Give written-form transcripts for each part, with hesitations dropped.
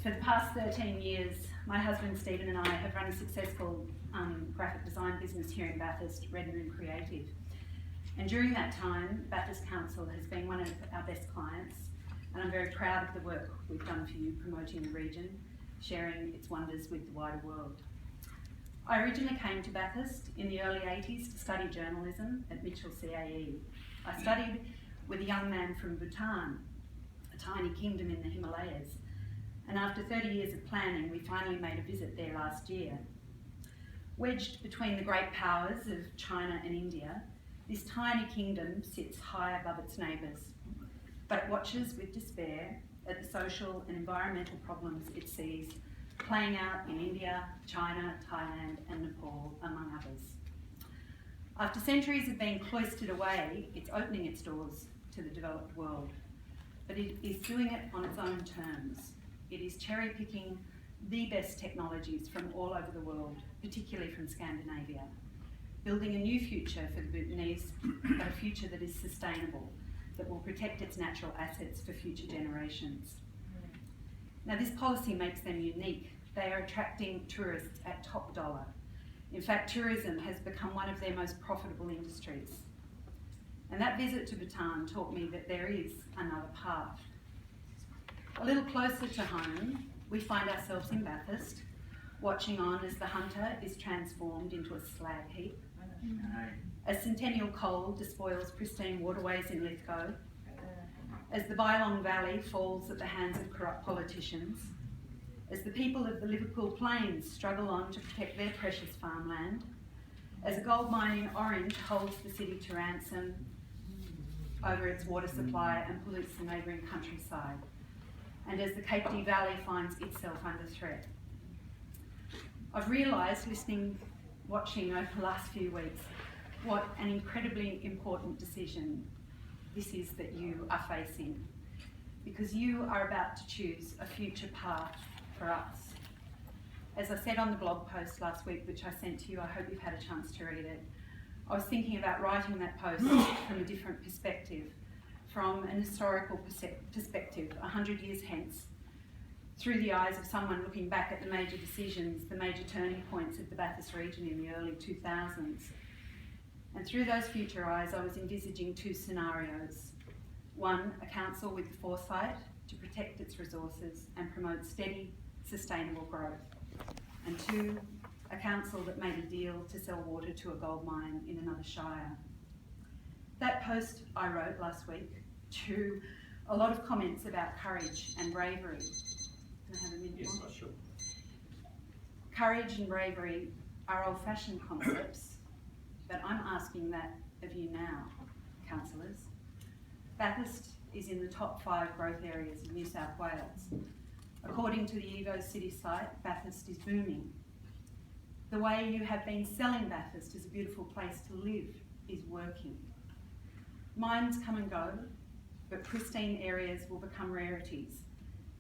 For the past 13 years, my husband Stephen and I have run a successful graphic design business here in Bathurst, Red Moon Creative. And during that time, Bathurst Council has been one of our best clients, and I'm very proud of the work we've done for you promoting the region, sharing its wonders with the wider world. I originally came to Bathurst in the early 80s to study journalism at Mitchell CAE. I studied with a young man from Bhutan, a tiny kingdom in the Himalayas, and after 30 years of planning, we finally made a visit there last year. Wedged between the great powers of China and India, this tiny kingdom sits high above its neighbours, but it watches with despair at the social and environmental problems it sees playing out in India, China, Thailand and Nepal, among others. After centuries of being cloistered away, it's opening its doors to the developed world, but it is doing it on its own terms. It is cherry-picking the best technologies from all over the world, particularly from Scandinavia, building a new future for the Bhutanese, but a future that is sustainable, that will protect its natural assets for future generations. Now, this policy makes them unique. They are attracting tourists at top dollar. In fact, tourism has become one of their most profitable industries. And that visit to Bhutan taught me that there is another path. A little closer to home, we find ourselves in Bathurst, watching on as the Hunter is transformed into a slag heap, as Centennial Coal despoils pristine waterways in Lithgow, as the Bylong Valley falls at the hands of corrupt politicians, as the people of the Liverpool Plains struggle on to protect their precious farmland, as a gold mine in Orange holds the city to ransom over its water supply and pollutes the neighbouring countryside, and as the Cape Dee Valley finds itself under threat. I've realised, watching over the last few weeks, what an incredibly important decision this is that you are facing, because you are about to choose a future path for us. As I said on the blog post last week, which I sent to you, I hope you've had a chance to read it, I was thinking about writing that post from a different perspective, from an historical perspective, 100 years hence, through the eyes of someone looking back at the major decisions, the major turning points of the Bathurst region in the early 2000s. And through those future eyes, I was envisaging two scenarios. One, a council with the foresight to protect its resources and promote steady, sustainable growth. And two, a council that made a deal to sell water to a gold mine in another shire. That post I wrote last week drew a lot of comments about courage and bravery. Can I have a minute more? Yes, sure. Courage and bravery are old-fashioned concepts, but I'm asking that of you now, councillors. Bathurst is in the top 5 growth areas of New South Wales. According to the Evo City site, Bathurst is booming. The way you have been selling Bathurst as a beautiful place to live is working. Mines come and go, but pristine areas will become rarities.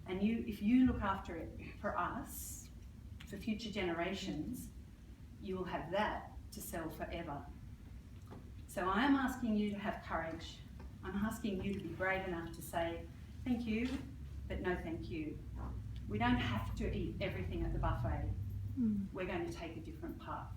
And if you look after it for us, for future generations, you will have that to sell forever. So I am asking you to have courage. I'm asking you to be brave enough to say, thank you, but no thank you. We don't have to eat everything at the buffet. We're going to take a different path.